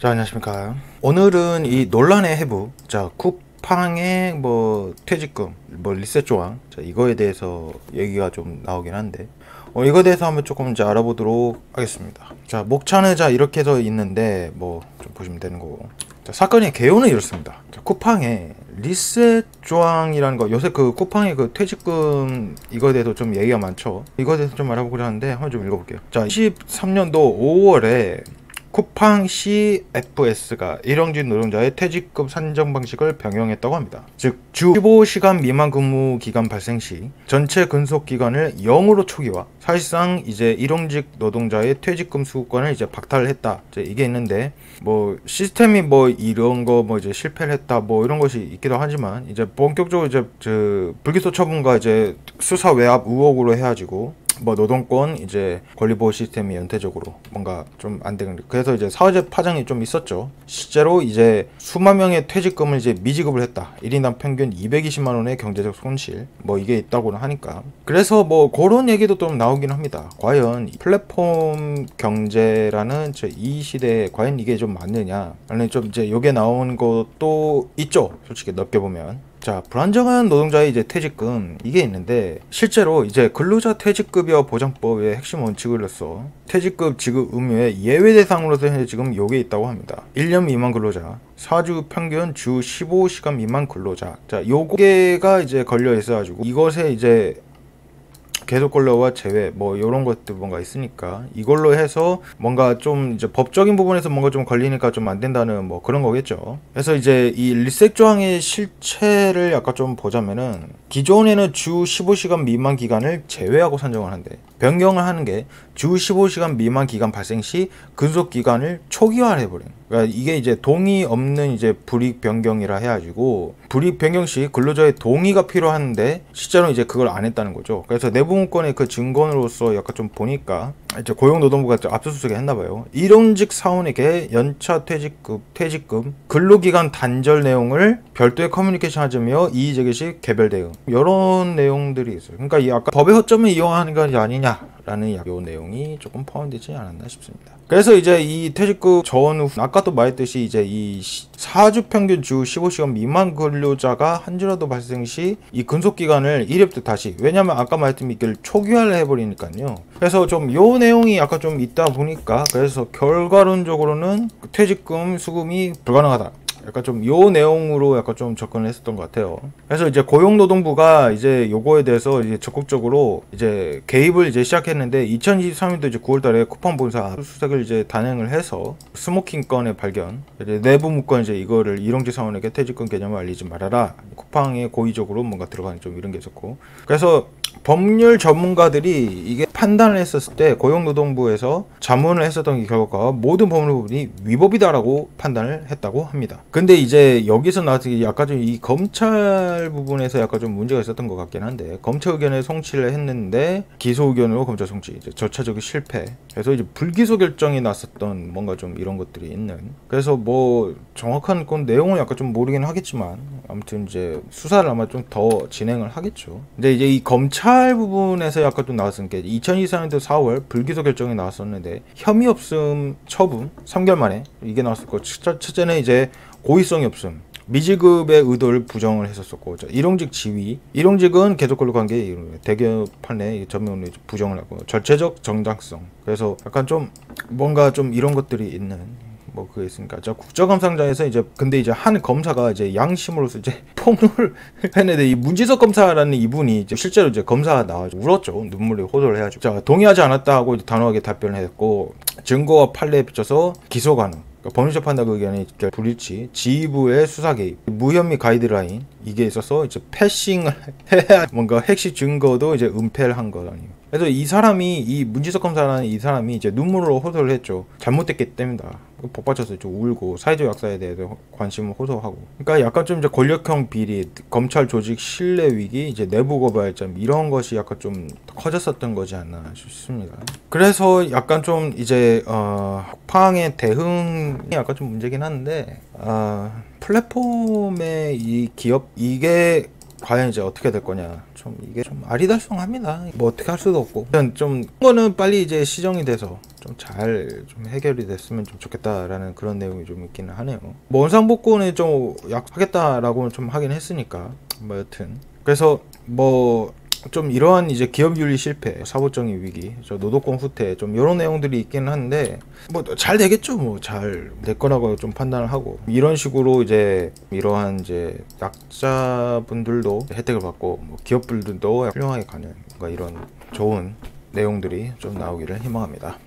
자, 안녕하십니까. 오늘은 이 논란의 해부, 자, 쿠팡의 뭐 퇴직금, 뭐 리셋 조항, 자, 이거에 대해서 얘기가 좀 나오긴 한데, 이거에 대해서 한번 조금 이제 알아보도록 하겠습니다. 자, 목차는 자 이렇게 해서 있는데 뭐 좀 보시면 되는 거고. 자, 사건의 개요는 이렇습니다. 자, 쿠팡의 리셋 조항이라는 거, 요새 그 쿠팡의 그 퇴직금 이거에 대해서 좀 얘기가 많죠. 이거에 대해서 좀 알아보고자 하는데 한번 좀 읽어볼게요. 자, 23년도 5월에 쿠팡 CFS가 일용직 노동자의 퇴직금 산정 방식을 변경했다고 합니다. 즉, 주 15시간 미만 근무 기간 발생 시 전체 근속 기간을 0으로 초기화, 사실상 이제 일용직 노동자의 퇴직금 수급권을 이제 박탈을 했다. 이제 이게 있는데, 뭐 시스템이 뭐 이런 거 뭐 이제 실패를 했다 뭐 이런 것이 있기도 하지만, 이제 본격적으로 이제 불기소 처분과 이제 수사 외압 의혹으로 해가지고 뭐 노동권 이제 권리보호 시스템이 연쇄적으로 뭔가 좀 안 되는, 그래서 이제 사회적 파장이 좀 있었죠. 실제로 이제 수만 명의 퇴직금을 이제 미지급을 했다. 1인당 평균 220만 원의 경제적 손실 뭐 이게 있다고는 하니까, 그래서 뭐 그런 얘기도 좀 나오긴 합니다. 과연 플랫폼 경제라는 이 시대에 과연 이게 좀 맞느냐, 아니 좀 이제 요게 나온 것도 있죠. 솔직히 넓게 보면. 자, 불안정한 노동자의 이제 퇴직금 이게 있는데, 실제로 이제 근로자 퇴직급여 보장법의 핵심 원칙으로서 퇴직급 지급 의무의 예외 대상으로서 현재 지금 요게 있다고 합니다. 1년 미만 근로자, 4주 평균 주 15시간 미만 근로자. 자, 요게가 이제 걸려 있어가지고 이것에 이제 계속 근로와 제외 뭐 이런 것들 뭔가 있으니까 이걸로 해서 뭔가 좀 이제 법적인 부분에서 뭔가 좀 걸리니까 좀 안 된다는 뭐 그런 거겠죠. 그래서 이제 이 리셋 조항의 실체를 약간 좀 보자면은, 기존에는 주 15시간 미만 기간을 제외하고 산정을 한대. 변경을 하는 게 주 15시간 미만 기간 발생 시 근속 기간을 초기화를 해버린. 그러니까 이게 이제 동의 없는 이제 불이익 변경이라 해가지고, 불이익 변경 시 근로자의 동의가 필요한데 실제로 이제 그걸 안 했다는 거죠. 그래서 내부문건의 그 증거로서 약간 좀 보니까 이제 고용노동부가 압수수색을 했나봐요. 일용직 사원에게 연차 퇴직금, 근로기간 단절 내용을 별도의 커뮤니케이션 하자며 이의제기 시 개별 대응, 이런 내용들이 있어요. 그러니까 이 아까 법의 허점을 이용하는 것이 아니냐라는 이 내용이 조금 포함되지 않았나 싶습니다. 그래서 이제 이 퇴직금 저원 후, 아까도 말했듯이 이제 이 4주 평균 주 15시간 미만 근로자가 한 주라도 발생 시 이 근속 기간을 1회부터 다시, 왜냐면 아까 말했던 이걸 초기화를 해버리니까요. 그래서 좀 요 내용이 약간 좀 있다 보니까, 그래서 결과론적으로는 퇴직금 수급이 불가능하다. 약간 좀 요 내용으로 약간 좀 접근을 했었던 것 같아요. 그래서 이제 고용노동부가 이제 요거에 대해서 이제 적극적으로 이제 개입을 이제 시작했는데, 2023년도 이제 9월달에 쿠팡 본사 수색을 이제 단행을 해서 스모킹 건의 발견, 이제 내부 문건 이제 이거를 일용직 사원에게 퇴직금 개념을 알리지 말아라. 쿠팡에 고의적으로 뭔가 들어가는 좀 이런 게 있었고, 그래서 법률 전문가들이 이게 판단을 했었을 때 고용노동부에서 자문을 했었던 결과가 모든 법률부분이 위법이다라고 판단을 했다고 합니다. 근데 이제 여기서 나왔던 약간 좀 이 검찰 부분에서 약간 좀 문제가 있었던 것 같긴 한데, 검찰 의견에 송치를 했는데 기소 의견으로 검찰 송치, 이제 절차적인 실패, 그래서 이제 불기소 결정이 났었던 뭔가 좀 이런 것들이 있는. 그래서 뭐 정확한 건 내용을 약간 좀 모르긴 하겠지만, 아무튼 이제 수사를 아마 좀 더 진행을 하겠죠. 근데 이제 이 검찰 부분에서 약간 좀 나왔던 게 2024년도 4월 불기소 결정이 나왔었는데, 혐의 없음 처분 3개월 만에 이게 나왔었고, 첫째는 이제 고의성이 없음, 미지급의 의도를 부정을 했었었고, 일용직 지위, 일용직은 계속 근로 관계 대기업 내 전면으로 부정을 하고, 절차적 정당성, 그래서 약간 좀 뭔가 좀 이런 것들이 있는 뭐 그게 있으니까. 자, 국정감사장에서 이제 근데 이제 한 검사가 이제 양심으로서 이제 폭로를 했는데, 이 문지석 검사라는 이분이 이제 실제로 이제 검사가 나와서 울었죠. 눈물로 호소를 해가지고, 자, 동의하지 않았다 하고 이제 단호하게 답변을 했고, 증거와 판례에 비춰서 기소 가능. 그러니까 법률적 판단 의견이 불일치, 지휘부의 수사 개입, 무혐의 가이드라인 이게 있어서 이제 패싱을 해야 뭔가 핵심 증거도 이제 은폐를 한 것 아니에요. 그래서 이 사람이, 이 문지석 검사라는 이 사람이 이제 눈물로 호소를 했죠. 잘못됐기 때문이다. 복받쳐서 좀 울고 사회적 약사에 대해서 관심을 호소하고. 그러니까 약간 좀 이제 권력형 비리, 검찰 조직 신뢰 위기, 이제 내부 고발점 이런 것이 약간 좀 커졌었던 거지 않나 싶습니다. 그래서 약간 좀 이제 쿠팡의 대응이 약간 좀 문제긴 한데, 플랫폼의 이 기업 이게 과연 이제 어떻게 될 거냐, 좀 이게 좀 아리달성합니다. 뭐 어떻게 할 수도 없고, 좀 거는 빨리 이제 시정이 돼서 좀 잘 좀 해결이 됐으면 좀 좋겠다라는 그런 내용이 좀 있기는 하네요. 뭐 원상복구는 좀 약속하겠다라고 좀 하긴 했으니까 뭐 여튼 그래서 뭐 좀 이러한 이제 기업윤리 실패, 사법정의 위기, 저 노동권 후퇴 좀 이런 내용들이 있기는 한데 뭐 잘 되겠죠. 뭐 잘 될 거라고 좀 판단을 하고 이런 식으로 이제 이러한 이제 약자분들도 혜택을 받고 뭐 기업들도 훌륭하게 가는 뭔가 이런 좋은 내용들이 좀 나오기를 희망합니다.